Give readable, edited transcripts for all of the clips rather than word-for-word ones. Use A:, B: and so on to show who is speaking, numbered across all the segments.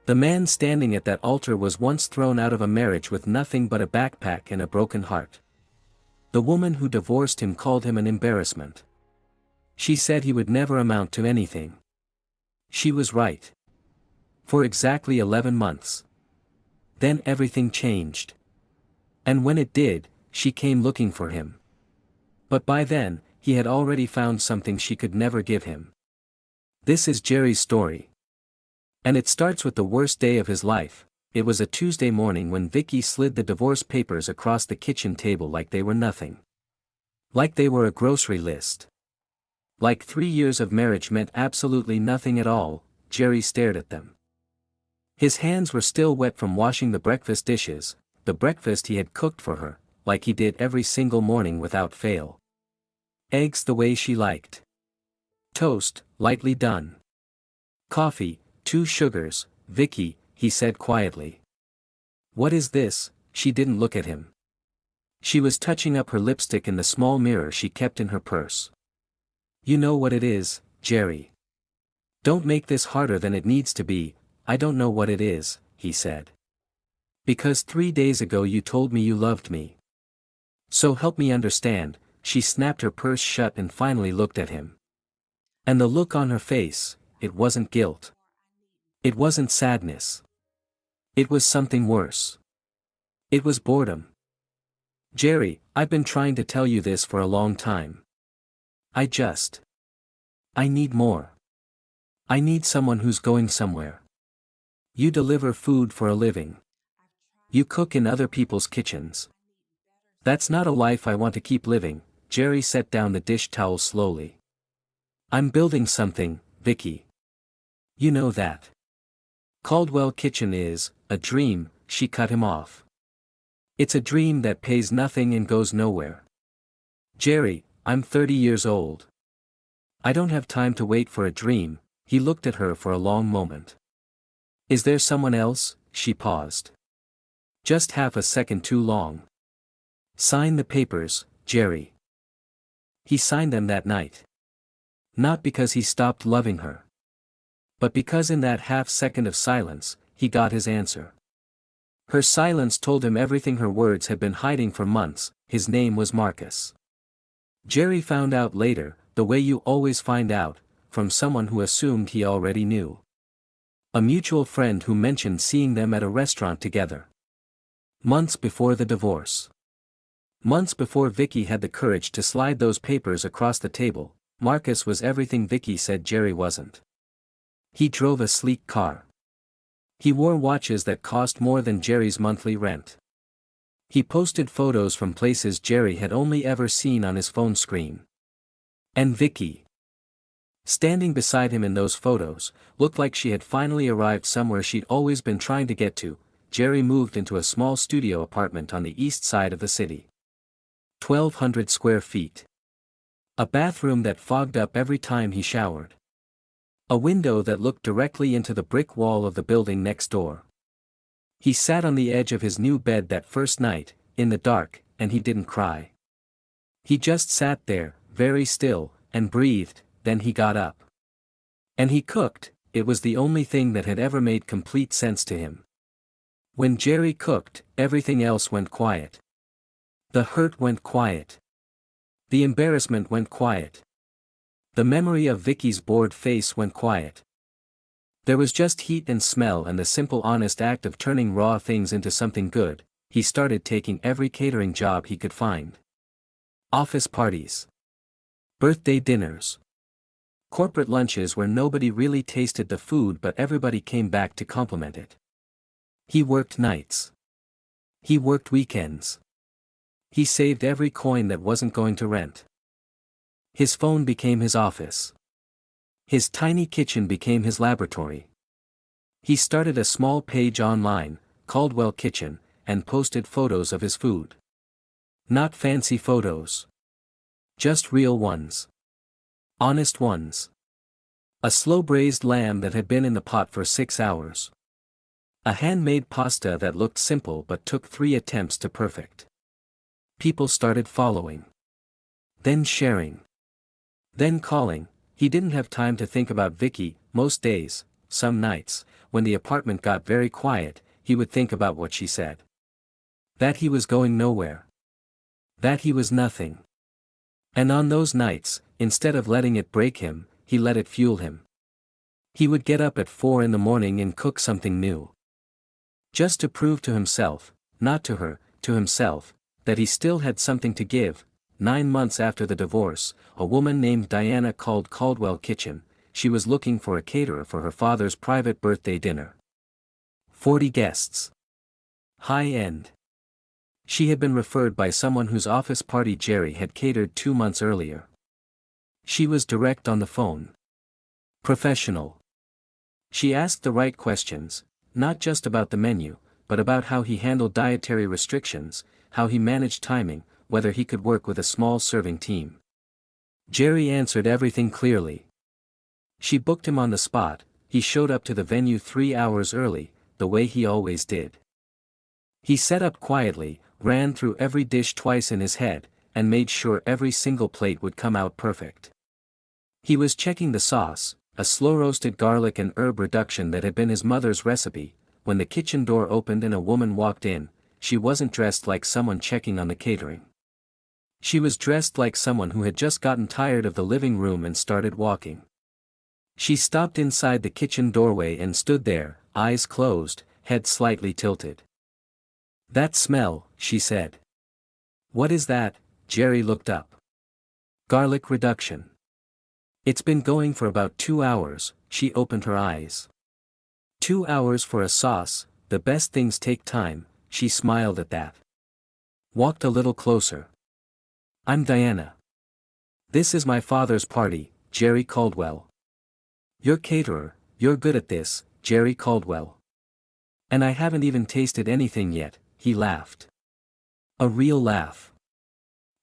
A: The man standing at that altar was once thrown out of a marriage with nothing but a backpack and a broken heart. The woman who divorced him called him an embarrassment. She said he would never amount to anything. She was right. For exactly 11 months. Then everything changed. And when it did, she came looking for him. But by then, he had already found something she could never give him. This is Jerry's story. And it starts with the worst day of his life. It was a Tuesday morning when Vicki slid the divorce papers across the kitchen table like they were nothing. Like they were a grocery list. Like 3 years of marriage meant absolutely nothing at all. Jerry stared at them. His hands were still wet from washing the breakfast dishes, the breakfast he had cooked for her, like he did every single morning without fail. Eggs the way she liked. Toast, lightly done. Coffee, 2 sugars, Vicki, he said quietly. What is this? She didn't look at him. She was touching up her lipstick in the small mirror she kept in her purse. You know what it is, Jerry. Don't make this harder than it needs to be. I don't know what it is, he said. Because 3 days ago you told me you loved me. So help me understand. She snapped her purse shut and finally looked at him. And the look on her face, it wasn't guilt. It wasn't sadness. It was something worse. It was boredom. Jerry, I've been trying to tell you this for a long time. I need more. I need someone who's going somewhere. You deliver food for a living. You cook in other people's kitchens. That's not a life I want to keep living. Jerry set down the dish towel slowly. I'm building something, Vicki. You know that. Caldwell Kitchen is a dream, she cut him off. It's a dream that pays nothing and goes nowhere. Jerry, I'm 30 years old. I don't have time to wait for a dream. He looked at her for a long moment. Is there someone else? She paused. Just half a second too long. Sign the papers, Jerry. He signed them that night. Not because he stopped loving her. But because in that half second of silence, he got his answer. Her silence told him everything her words had been hiding for months. His name was Marcus. Jerry found out later, the way you always find out, from someone who assumed he already knew. A mutual friend who mentioned seeing them at a restaurant together. Months before the divorce. Months before Vicki had the courage to slide those papers across the table, Marcus was everything Vicki said Jerry wasn't. He drove a sleek car. He wore watches that cost more than Jerry's monthly rent. He posted photos from places Jerry had only ever seen on his phone screen. And Vicki, standing beside him in those photos, looked like she had finally arrived somewhere she'd always been trying to get to. Jerry moved into a small studio apartment on the east side of the city. 1,200 square feet. A bathroom that fogged up every time he showered. A window that looked directly into the brick wall of the building next door. He sat on the edge of his new bed that first night, in the dark, and he didn't cry. He just sat there, very still, and breathed. Then he got up. And he cooked. It was the only thing that had ever made complete sense to him. When Jerry cooked, everything else went quiet. The hurt went quiet. The embarrassment went quiet. The memory of Vicki's bored face went quiet. There was just heat and smell and the simple honest act of turning raw things into something good. He started taking every catering job he could find. Office parties. Birthday dinners. Corporate lunches where nobody really tasted the food but everybody came back to compliment it. He worked nights. He worked weekends. He saved every coin that wasn't going to rent. His phone became his office. His tiny kitchen became his laboratory. He started a small page online, Caldwell Kitchen, and posted photos of his food. Not fancy photos. Just real ones. Honest ones. A slow-braised lamb that had been in the pot for 6 hours. A handmade pasta that looked simple but took 3 attempts to perfect. People started following. Then sharing. Then calling. He didn't have time to think about Vicki. Most days, some nights, when the apartment got very quiet, he would think about what she said. That he was going nowhere. That he was nothing. And on those nights, instead of letting it break him, he let it fuel him. He would get up at 4 in the morning and cook something new. Just to prove to himself, not to her, to himself, that he still had something to give. 9 months after the divorce, a woman named Diana called Caldwell Kitchen. She was looking for a caterer for her father's private birthday dinner. 40 guests. High end. She had been referred by someone whose office party Jerry had catered 2 months earlier. She was direct on the phone. Professional. She asked the right questions, not just about the menu, but about how he handled dietary restrictions, how he managed timing, whether he could work with a small serving team. Jerry answered everything clearly. She booked him on the spot. He showed up to the venue 3 hours early, the way he always did. He set up quietly, ran through every dish twice in his head, and made sure every single plate would come out perfect. He was checking the sauce, a slow-roasted garlic and herb reduction that had been his mother's recipe, when the kitchen door opened and a woman walked in. She wasn't dressed like someone checking on the catering. She was dressed like someone who had just gotten tired of the living room and started walking. She stopped inside the kitchen doorway and stood there, eyes closed, head slightly tilted. "That smell," she said. "What is that?" Jerry looked up. "Garlic reduction. It's been going for about 2 hours," she opened her eyes. 2 hours for a sauce, the best things take time, she smiled at that. Walked a little closer. "I'm Diana. This is my father's party, Jerry Caldwell." "You're caterer, you're good at this, Jerry Caldwell." "And I haven't even tasted anything yet," he laughed. A real laugh.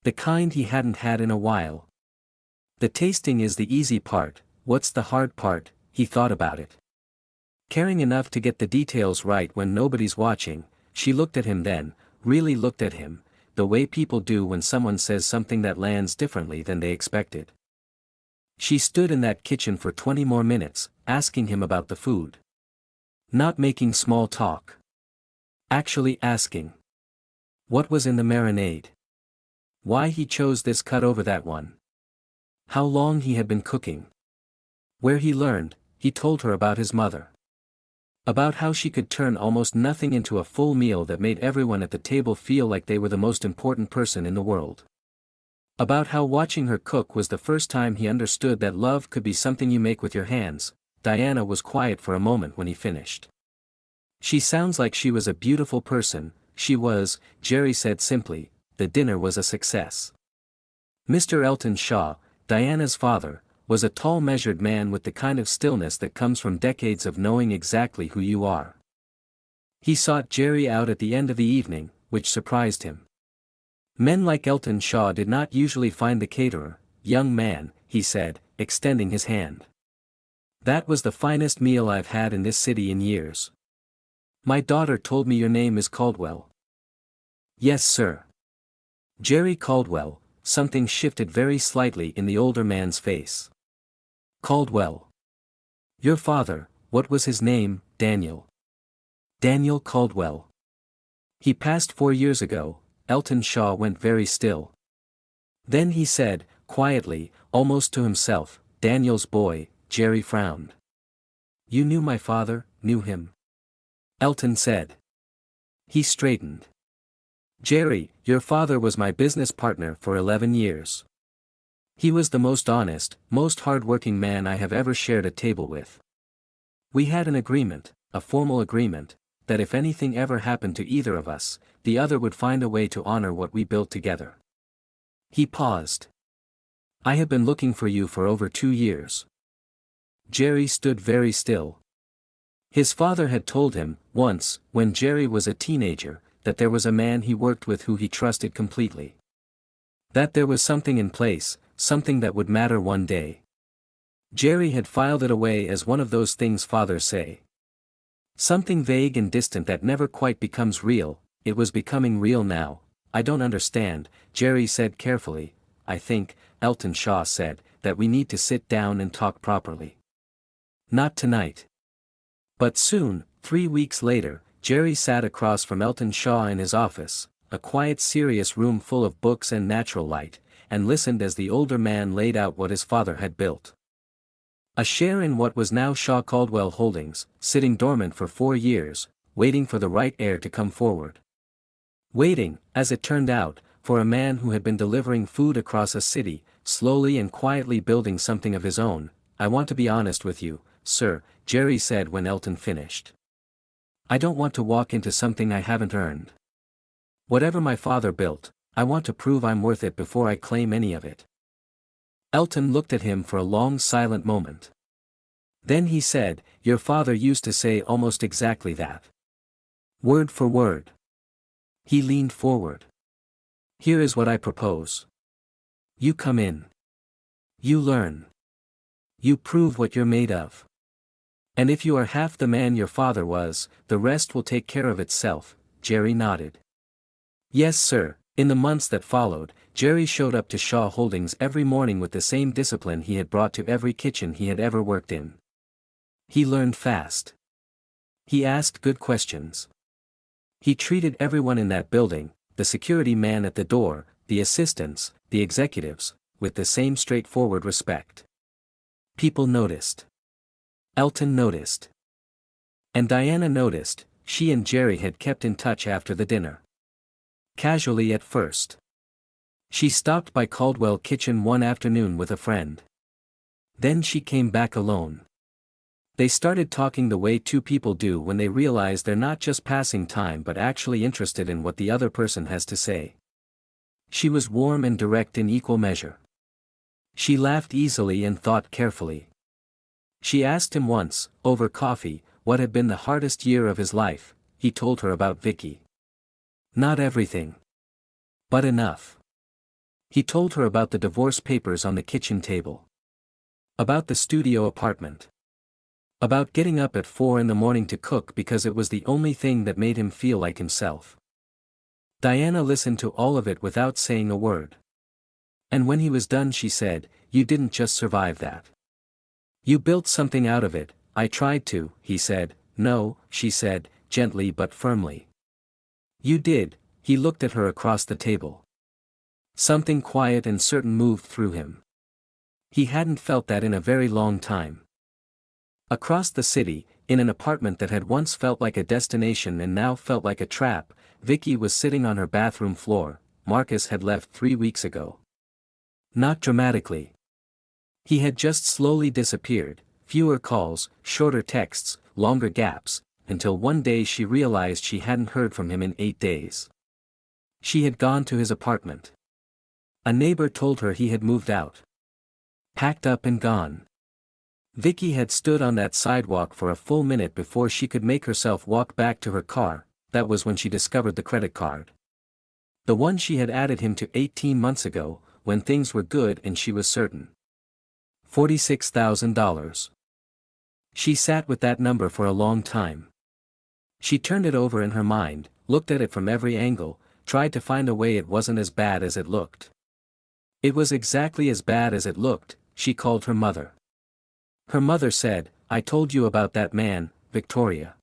A: The kind he hadn't had in a while. "The tasting is the easy part, what's the hard part?" He thought about it. Caring enough to get the details right when nobody's watching, she looked at him then, really looked at him, the way people do when someone says something that lands differently than they expected. She stood in that kitchen for 20 more minutes, asking him about the food. Not making small talk. Actually asking. What was in the marinade? Why he chose this cut over that one? How long he had been cooking? Where he learned. He told her about his mother. About how she could turn almost nothing into a full meal that made everyone at the table feel like they were the most important person in the world. About how watching her cook was the first time he understood that love could be something you make with your hands. Diana was quiet for a moment when he finished. "She sounds like she was a beautiful person." She was, Jerry said simply. The dinner was a success. Mr. Elton Shaw, Diana's father, was a tall measured man with the kind of stillness that comes from decades of knowing exactly who you are. He sought Jerry out at the end of the evening, which surprised him. Men like Elton Shaw did not usually find the caterer. "Young man," he said, extending his hand. "That was the finest meal I've had in this city in years. My daughter told me your name is Caldwell." "Yes, sir." Jerry Caldwell. Something shifted very slightly in the older man's face. "Caldwell. Your father, what was his name?" "Daniel. Daniel Caldwell. He passed 4 years ago." Elton Shaw went very still. Then he said, quietly, almost to himself, "Daniel's boy." Jerry frowned. "You knew my father, knew him?" Elton said. He straightened. "Jerry, your father was my business partner for 11 years. He was the most honest, most hard-working man I have ever shared a table with. We had an agreement, a formal agreement, that if anything ever happened to either of us, the other would find a way to honor what we built together." He paused. "I have been looking for you for over 2 years." Jerry stood very still. His father had told him, once, when Jerry was a teenager, that there was a man he worked with who he trusted completely. That there was something in place, something that would matter one day. Jerry had filed it away as one of those things fathers say. Something vague and distant that never quite becomes real. It was becoming real now. "I don't understand," Jerry said carefully. "I think," Elton Shaw said, "that we need to sit down and talk properly. Not tonight. But soon, 3 weeks later, Jerry sat across from Elton Shaw in his office, a quiet serious room full of books and natural light, and listened as the older man laid out what his father had built. A share in what was now Shaw Caldwell Holdings, sitting dormant for 4 years, waiting for the right heir to come forward. Waiting, as it turned out, for a man who had been delivering food across a city, slowly and quietly building something of his own. "I want to be honest with you, sir," Jerry said when Elton finished. "I don't want to walk into something I haven't earned. Whatever my father built, I want to prove I'm worth it before I claim any of it." Elton looked at him for a long silent moment. Then he said, "Your father used to say almost exactly that. Word for word." He leaned forward. "Here is what I propose. You come in. You learn. You prove what you're made of. And if you are half the man your father was, the rest will take care of itself." Jerry nodded. "Yes, sir." In the months that followed, Jerry showed up to Shaw Holdings every morning with the same discipline he had brought to every kitchen he had ever worked in. He learned fast. He asked good questions. He treated everyone in that building, the security man at the door, the assistants, the executives, with the same straightforward respect. People noticed. Elton noticed. And Diana noticed. She and Jerry had kept in touch after the dinner. Casually at first. She stopped by Caldwell Kitchen one afternoon with a friend. Then she came back alone. They started talking the way two people do when they realize they're not just passing time but actually interested in what the other person has to say. She was warm and direct in equal measure. She laughed easily and thought carefully. She asked him once, over coffee, what had been the hardest year of his life. He told her about Vicki. Not everything. But enough. He told her about the divorce papers on the kitchen table. About the studio apartment. About getting up at 4 in the morning to cook because it was the only thing that made him feel like himself. Diana listened to all of it without saying a word. And when he was done she said, "You didn't just survive that. You built something out of it." "I tried to," he said. "No," she said, gently but firmly. "You did." He looked at her across the table. Something quiet and certain moved through him. He hadn't felt that in a very long time. Across the city, in an apartment that had once felt like a destination and now felt like a trap, Vicki was sitting on her bathroom floor. Marcus had left 3 weeks ago. Not dramatically. He had just slowly disappeared, fewer calls, shorter texts, longer gaps, until one day she realized she hadn't heard from him in 8 days. She had gone to his apartment. A neighbor told her he had moved out. Packed up and gone. Vicki had stood on that sidewalk for a full minute before she could make herself walk back to her car. That was when she discovered the credit card. The one she had added him to 18 months ago, when things were good and she was certain. $46,000. She sat with that number for a long time. She turned it over in her mind, looked at it from every angle, tried to find a way it wasn't as bad as it looked. It was exactly as bad as it looked. She called her mother. Her mother said, "I told you about that man, Victoria."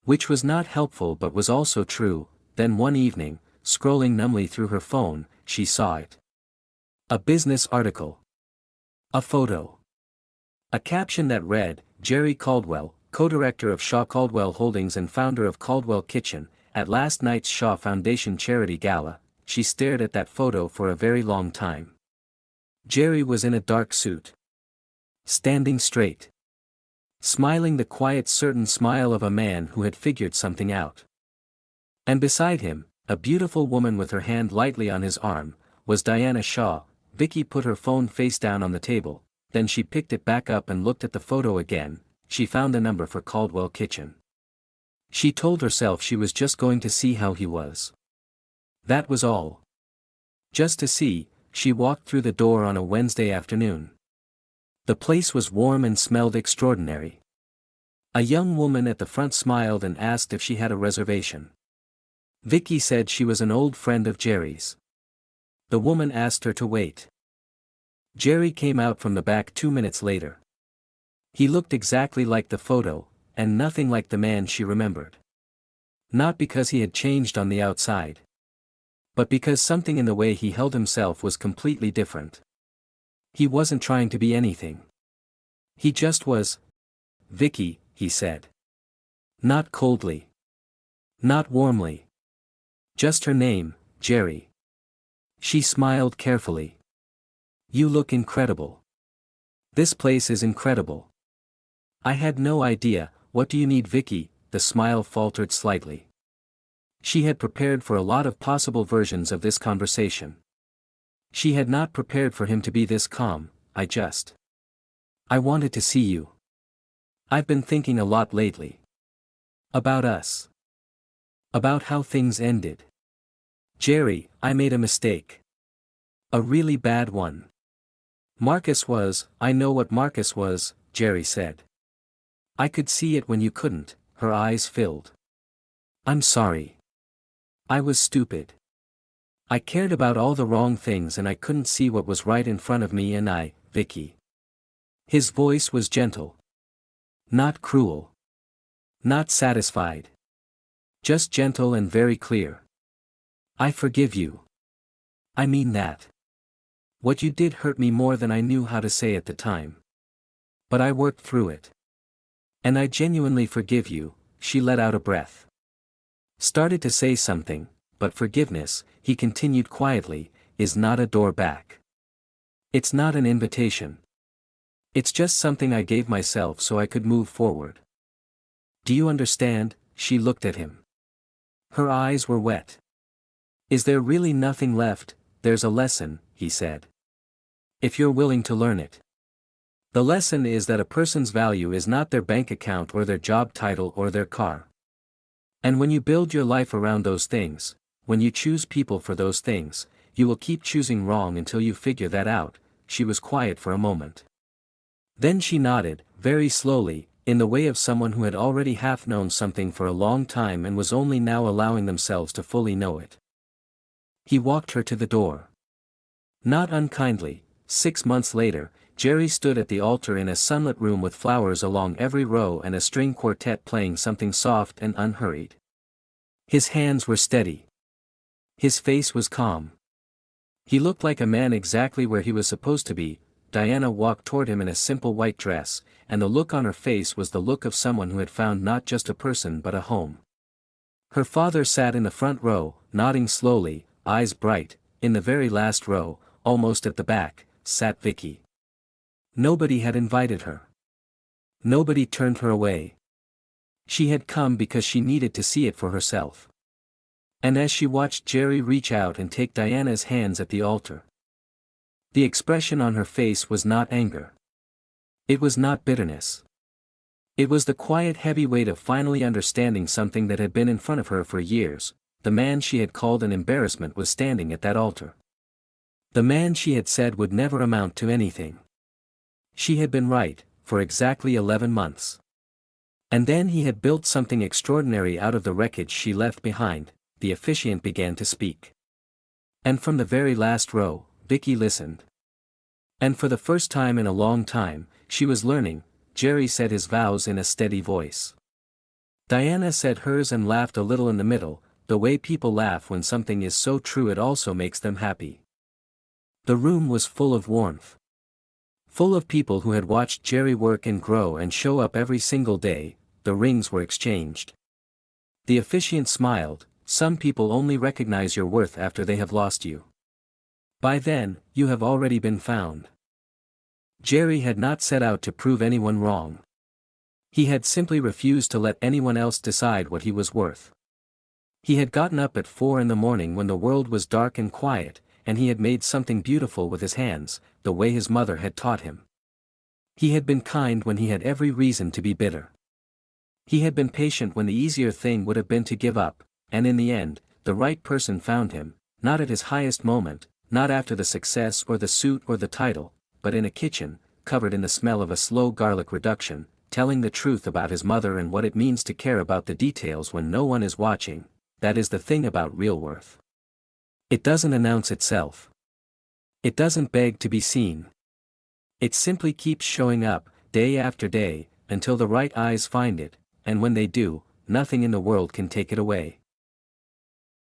A: Which was not helpful but was also true. Then one evening, scrolling numbly through her phone, she saw it. A business article. A photo. A caption that read, "Jerry Caldwell, co-director of Shaw Caldwell Holdings and founder of Caldwell Kitchen, at last night's Shaw Foundation Charity Gala." She stared at that photo for a very long time. Jerry was in a dark suit. Standing straight. Smiling the quiet certain smile of a man who had figured something out. And beside him, a beautiful woman with her hand lightly on his arm, was Diana Shaw. Vicki put her phone face down on the table, then she picked it back up and looked at the photo again. She found the number for Caldwell Kitchen. She told herself she was just going to see how he was. That was all. Just to see. She walked through the door on a Wednesday afternoon. The place was warm and smelled extraordinary. A young woman at the front smiled and asked if she had a reservation. Vicki said she was an old friend of Jerry's. The woman asked her to wait. Jerry came out from the back 2 minutes later. He looked exactly like the photo, and nothing like the man she remembered. Not because he had changed on the outside, but because something in the way he held himself was completely different. He wasn't trying to be anything. He just was. "Vicki," he said. Not coldly. Not warmly. Just her name, Jerry. She smiled carefully. "You look incredible. This place is incredible." "I had no idea. What do you need, Vicki?" The smile faltered slightly. She had prepared for a lot of possible versions of this conversation. She had not prepared for him to be this calm. I wanted to see you. I've been thinking a lot lately. About us. About how things ended. Jerry, I made a mistake. A really bad one. I know what Marcus was," Jerry said. "I could see it when you couldn't." Her eyes filled. "I'm sorry. I was stupid. I cared about all the wrong things and I couldn't see what was right in front of me and Vicki." His voice was gentle. Not cruel. Not satisfied. Just gentle and very clear. "I forgive you. I mean that. What you did hurt me more than I knew how to say at the time. But I worked through it. And I genuinely forgive you." She let out a breath. Started to say something, but forgiveness, he continued quietly, is not a door back. It's not an invitation. It's just something I gave myself so I could move forward. Do you understand? She looked at him. Her eyes were wet. Is there really nothing left? There's a lesson, he said. If you're willing to learn it. The lesson is that a person's value is not their bank account or their job title or their car. And when you build your life around those things, when you choose people for those things, you will keep choosing wrong until you figure that out. She was quiet for a moment. Then she nodded, very slowly, in the way of someone who had already half known something for a long time and was only now allowing themselves to fully know it. He walked her to the door. Not unkindly. 6 months later, Jerry stood at the altar in a sunlit room with flowers along every row and a string quartet playing something soft and unhurried. His hands were steady. His face was calm. He looked like a man exactly where he was supposed to be. Diana walked toward him in a simple white dress, and the look on her face was the look of someone who had found not just a person but a home. Her father sat in the front row, nodding slowly, eyes bright. In the very last row, almost at the back, sat Vicki. Nobody had invited her. Nobody turned her away. She had come because she needed to see it for herself. And as she watched Jerry reach out and take Diana's hands at the altar, the expression on her face was not anger. It was not bitterness. It was the quiet heavy weight of finally understanding something that had been in front of her for years. The man she had called an embarrassment was standing at that altar. The man she had said would never amount to anything. She had been right, for exactly 11 months. And then he had built something extraordinary out of the wreckage she left behind. The officiant began to speak. And from the very last row, Vicki listened. And for the first time in a long time, she was learning. Jerry said his vows in a steady voice. Diana said hers and laughed a little in the middle, the way people laugh when something is so true it also makes them happy. The room was full of warmth. Full of people who had watched Jerry work and grow and show up every single day. The rings were exchanged. The officiant smiled. Some people only recognize your worth after they have lost you. By then, you have already been found. Jerry had not set out to prove anyone wrong. He had simply refused to let anyone else decide what he was worth. He had gotten up at 4 in the morning when the world was dark and quiet, and he had made something beautiful with his hands, the way his mother had taught him. He had been kind when he had every reason to be bitter. He had been patient when the easier thing would have been to give up, and in the end, the right person found him, not at his highest moment, not after the success or the suit or the title, but in a kitchen, covered in the smell of a slow garlic reduction, telling the truth about his mother and what it means to care about the details when no one is watching. That is the thing about real worth. It doesn't announce itself. It doesn't beg to be seen. It simply keeps showing up, day after day, until the right eyes find it. and when they do, nothing in the world can take it away.